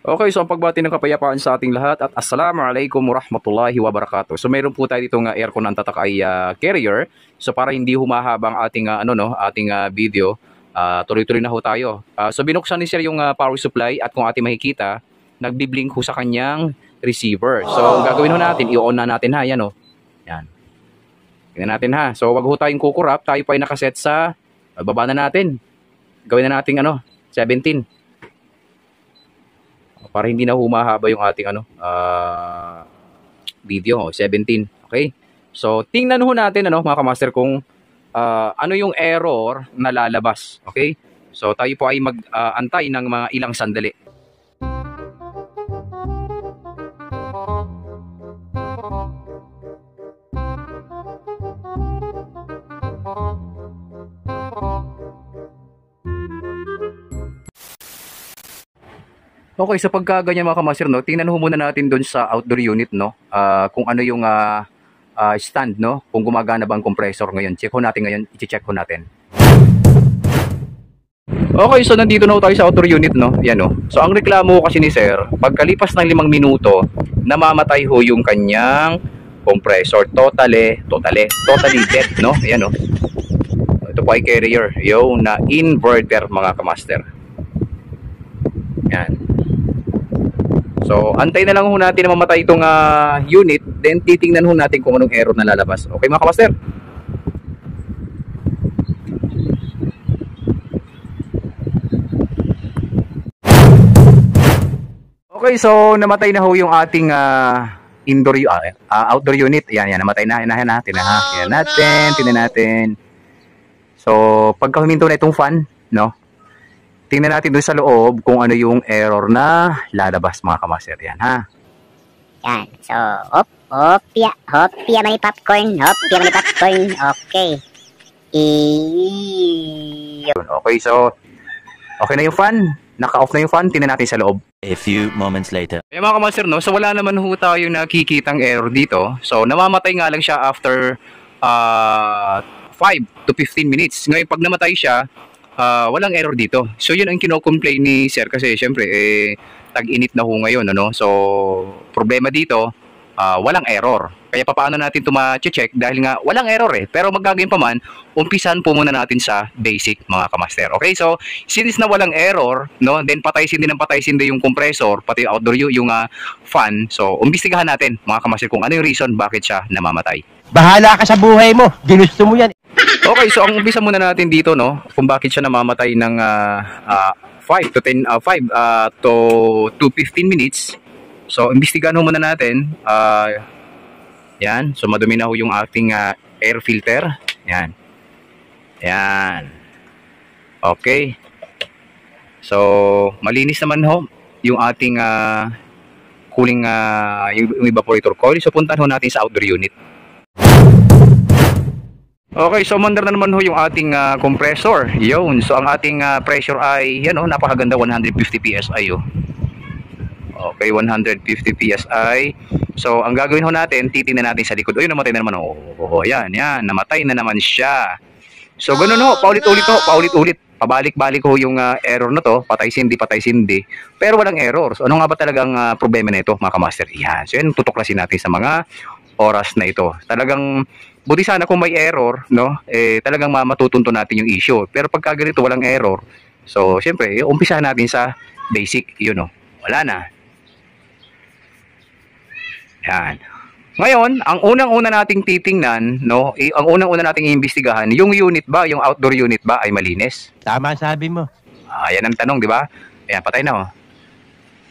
Okay, so ang pagbati ng kapayapaan sa ating lahat at assalamualaikum warahmatullahi wabarakatuh. So mayroon po tayo dito ng aircon ng tatak ay carrier. So para hindi humahaba ang ating ating video, tuloy-tuloy na ho tayo. So binuksan ni Sir yung power supply at kung ating makikita, nagbi-blink ho sa kanyang receiver. So ang gagawin ho natin, i-on na natin ha, yan oh. Yan. Tingnan natin ha. So wag ho tayong kukurap, tayo pa ay nakaset sa baba na natin. Gawin na nating 17. Para hindi na humahaba yung ating video, 17. Okay? So tingnan ho natin mga kamaster kung ano yung error na lalabas. Okay? So tayo po ay mag-antay ng mga ilang sandali. Okay, so pagka ganyan mga kamaster, tingnan ho muna natin doon sa outdoor unit, kung ano yung stand, kung gumagana ba ang compressor ngayon. Check ho natin ngayon, i-check ho natin. Okay, so nandito na ho tayo sa outdoor unit, yan So ang reklamo kasi ni Sir, pagkalipas ng 5 minuto, namamatay ho yung kanyang compressor. Totally dead, Yan Ito po ay carrier, yung na inverter mga kamaster. Yan. So, antay na lang ho natin na mamatay itong unit, then titingnan ho natin kung anong error na lalabas. Okay mga kamaster? Okay, so namatay na ho yung ating outdoor unit. Yan, namatay na. Tingnan natin. So, pagka huminto na itong fan, tingnan natin doon sa loob kung ano yung error na lalabas mga kamaster. Yan ha. Yan. So, hopya mani popcorn. Okay. Okay, so okay na yung fan. Naka-off na yung fan. Tingnan natin sa loob. A few moments later. Eh mga kamaster, so wala naman ho tayo nakikitang error dito. So, namamatay nga lang siya after 5 to 15 minutes. Ngayon, pag namatay siya, walang error dito. So yun ang kino-complain ni Sir kasi syempre tag-init na ho ngayon So problema dito, walang error. Kaya paano natin ito ma-check dahil nga walang error Pero magagawin pa man, umpisan po muna natin sa basic mga kamaster. Okay? So since na walang error, then patay-sindi yung compressor, pati yung outdoor yung fan. So umbestigahan natin mga kamaster kung ano yung reason bakit siya namamatay. Bahala ka sa buhay mo. Ginusto mo yan. Okay, so ang umpisa muna natin dito, kung bakit siya namamatay ng 5 to 15 minutes. So, imbestigahan muna natin. Yan, so madumi na ho yung ating air filter. Yan. Okay. So, malinis naman ho yung ating cooling yung evaporator coil. So, puntahan ho natin sa outdoor unit. Okay, so mandar na naman ho yung ating compressor. Yun. So ang ating pressure ay napakaganda, 150 PSI Okay, 150 PSI. So ang gagawin ho natin, titingnan natin sa likod. Ayun, namatay na naman yan, namatay na naman siya. So ganoon ho, paulit-ulit. Pabalik-balik ho yung error na to, patay-sindi. Pero walang error. So ano nga ba talagang problema nito, mga kamaster? Yan. So yan, tutuklasin natin sa mga oras na ito. Talagang buti sana kung may error, talagang matutunto natin yung issue. Pero pagka ganito walang error, so syempre, umpisahan natin sa basic, wala na. Yan. Ngayon, ang unang-una nating titingnan, ang unang-una nating iimbestigahan, yung unit ba, yung outdoor unit ba ay malinis? Tama sabi mo. Yan ang tanong, di ba? Ayan, patay na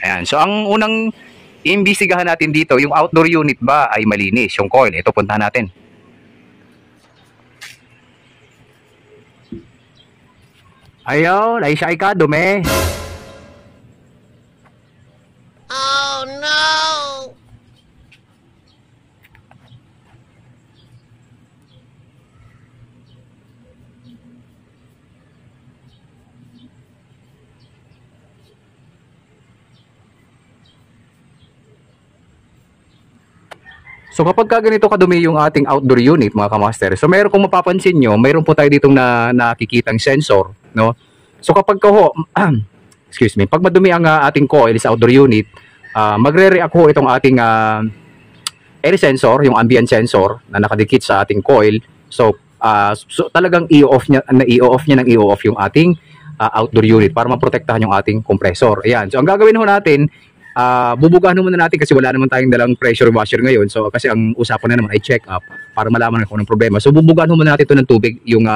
Ayan, so ang unang iimbestigahan natin dito, yung outdoor unit ba ay malinis, yung coil. Ito, puntahan natin. Ayun, ay siya ka, dumi. Oh no! So kapag ganito kadumi yung ating outdoor unit mga kamaster, so meron kung mapapansin nyo, mayroon po tayo ditong nakikitang sensor, So kapag excuse me, pag madumi ang ating coil sa outdoor unit, magre-react ho itong ating air sensor, yung ambient sensor na nakadikit sa ating coil. So talagang i-off niya yung ating outdoor unit para maprotektahan yung ating compressor. Ayan. So ang gagawin ho natin, bubugahan muna natin kasi wala naman tayong dalang pressure washer ngayon. So kasi ang usapan na naman ay check up para malaman kung anong problema. So bubugahan muna natin ito ng tubig yung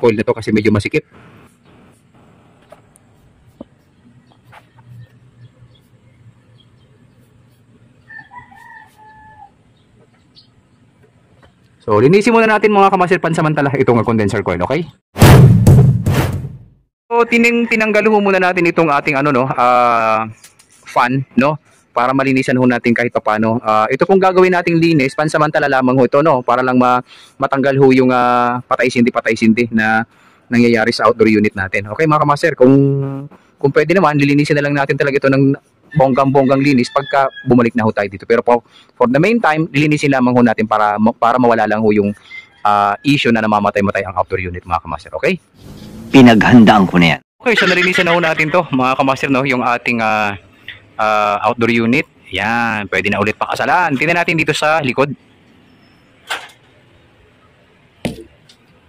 coil na to kasi medyo masikip. So linisin muna natin mga kamaster pansamantala itong condenser coil, okay? So tinanggal ho muna natin itong ating fan, no? Para malinisan ho natin kahit paano. Ito kung gagawin nating linis, pansamantala lamang ho ito, no? Para lang matanggal ho yung patay-sindi na nangyayari sa outdoor unit natin. Okay mga kamaster, kung pwede naman, lilinisin na lang natin talaga ito ng bonggang linis pagka bumalik na ho tayo dito. Pero for the meantime, lilinisin lamang ho natin para mawala lang ho yung issue na namamatay-matay ang outdoor unit mga kamaster, okay? Pinaghandaan ko na yan. Okay, so nalinisan na ho natin to mga kamaster, no? Yung ating outdoor unit. Yan, pwede na ulit pakasalan. Tingnan natin dito sa likod.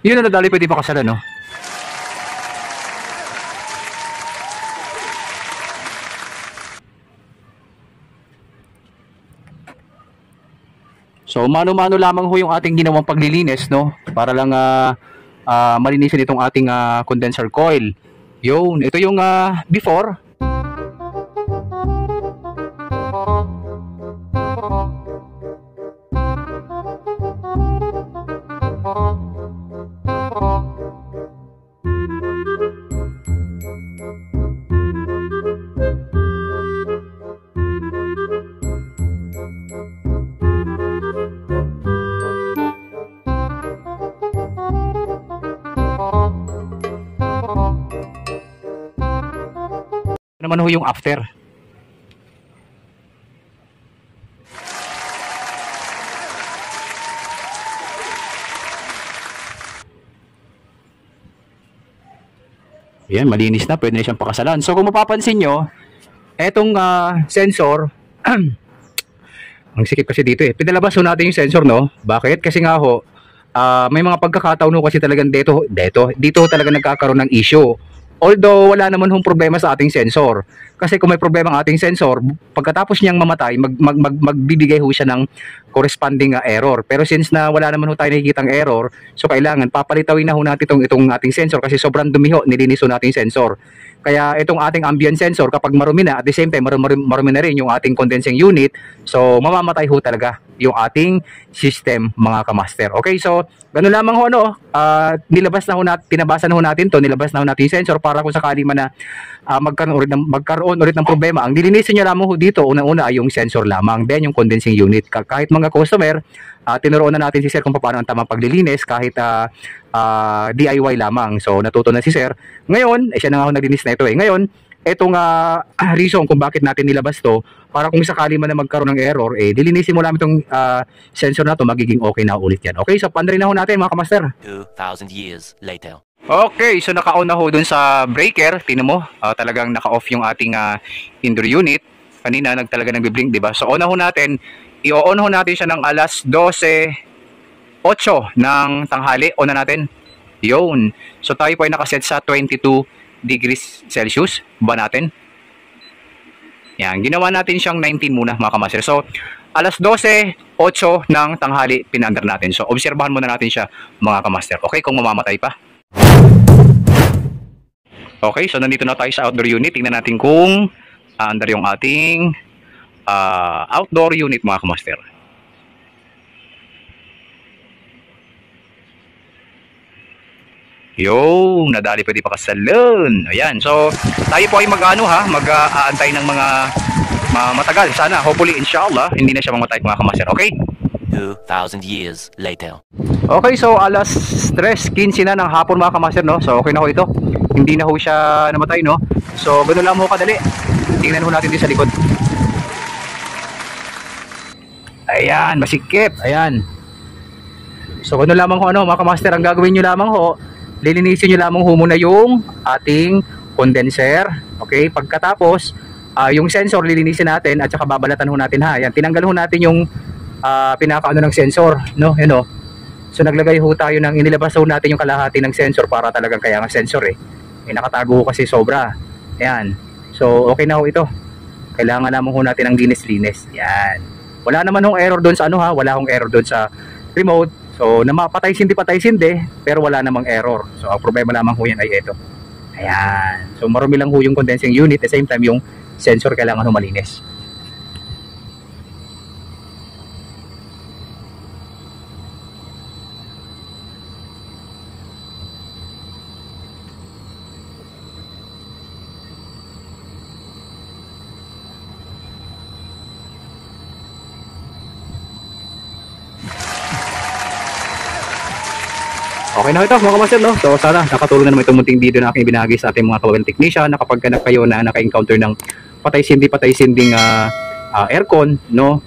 Yun na nadali, pwede pakasalan, no? So mano-mano lamang ho yung ating ginawang paglilinis, no? Para lang malinisin itong ating condenser coil. Yun, ito yung before. Naman ho yung after. Yan, malinis na, pwede na siyang pakasalan. So kung mapapansin nyo, etong sensor, ang sikip kasi dito pinalabas ho natin yung sensor, no? Bakit? Kasi nga ho, may mga pagkakataon ho kasi talagang dito talaga nagkakaroon ng issue. Although wala naman hong problema sa ating sensor. Kasi kung may problema ang ating sensor, pagkatapos niyang mamatay, magbibigay ho siya ng corresponding error. Pero since na wala naman ho tayo nakikitang error, so kailangan papalitawin na ho natin itong ating sensor kasi sobrang dumi ho, nilinis ho natin yung sensor. Kaya itong ating ambient sensor, kapag marumi na, at the same time marumi na rin yung ating condensing unit, so mamamatay ho talaga yung ating system mga kamaster. Okay, so ganun lamang ho, no? Tinabasan na ho natin to, nilabas na ho natin yung sensor para kung sakali man na magkaroon ulit ng problema. Ang dilinisin nyo lamang ho dito, unang-una ay yung sensor lamang, then yung condensing unit. Kahit mga customer, tinuruan na natin si sir kung paano ang tamang paglilinis kahit DIY lamang. So natuto na si sir. Ngayon, siya na nga ho naglinis na ito Ngayon, etong reason kung bakit natin nilabas to, para kung sakali man na magkaroon ng error, dilinisin mo lang itong sensor na to, magiging okay na ulit yan. Okay, so pandarin na ho natin mga kamaster. 2,000 years later. Okay, so naka-on na ho dun sa breaker. Tingnan mo, talagang naka-off yung ating indoor unit. Kanina talaga nagbi-blink, di ba? So on na ho natin. I-on ho natin siya ng alas 12:08 ng tanghali. On na natin. Yun. So tayo po ay nakaset sa 22 degrees Celsius. Ba natin? Yan. Ginawa natin siyang 19 muna mga kamaster. So alas 12:08 ng tanghali pinandar natin. So obserbahan muna natin siya mga kamaster. Okay, kung mamamatay pa. Okay, so nandito na tayo sa outdoor unit. Tingnan natin kung under yung ating outdoor unit mga kamaster. Yo, nadali pwede pa kasalon. Ayan, so tayo po ay mag-aantay ng mga matagal. Sana, hopefully, inshallah, hindi na siya mamatay mga kamaster. Okay? 2,000 years later. Okay, so alas 3:15 na ng hapon mga kamaster, no? So okay na ho ito. Hindi na ho siya namatay, no? So ganoon lang ho kadali. Tingnan ho natin din sa likod. Ayan, masikip. Ayan. So ganoon lamang ho mga kamaster, ang gagawin nyo lamang ho, lilinisin nyo lamang ho muna yung ating condenser. Okay, pagkatapos yung sensor lilinisin natin at saka babalatan ho natin ha. Yan, tinanggal ho natin yung pinakaano ng sensor, no? Yan o. So naglagay ho tayo ng inilabas ho natin yung kalahati ng sensor para talagang kaya nga sensor nakatago ho kasi sobra. Ayan. So okay na ho ito. Kailangan naman ho natin ng linis-linis. Yan. Wala naman hong error doon sa ano ha, wala hong error doon sa remote. So na patay-sindi pero wala namang error. So ang problema lamang ho yan ay ito. Ayan. So marumi lang ho yung condensing unit at the same time yung sensor kailangan ho malinis. Okay na ito mga kamaster, no? So sana nakatulong na naman itong munting video na aking binahagi sa ating mga kababayan technician na kapag kayo na naka-encounter ng patay-sinding aircon, no?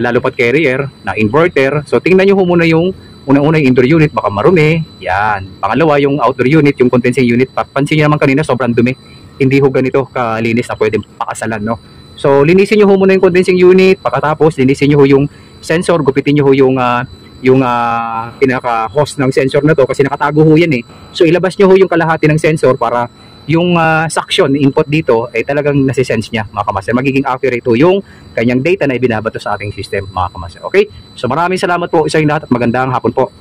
Lalo pat carrier na inverter. So tingnan nyo muna yung unang-una yung indoor unit, baka marumi. Yan. Pangalawa yung outdoor unit, yung condensing unit. Pansin nyo naman kanina sobrang dumi. Hindi ho ganito kalinis na pwedeng pakasalan, no? So linisin nyo muna yung condensing unit, pagkatapos linisin nyo yung sensor, gupitin nyo yung pinaka-host ng sensor na to kasi nakatago ho yan So ilabas nyo ho yung kalahati ng sensor para yung suction input dito ay talagang nasisense niya mga kamaster. Magiging accurate ho yung kanyang data na ibinabato sa ating system mga kamaster. Okay? So maraming salamat po sa inyo lahat at magandang hapon po.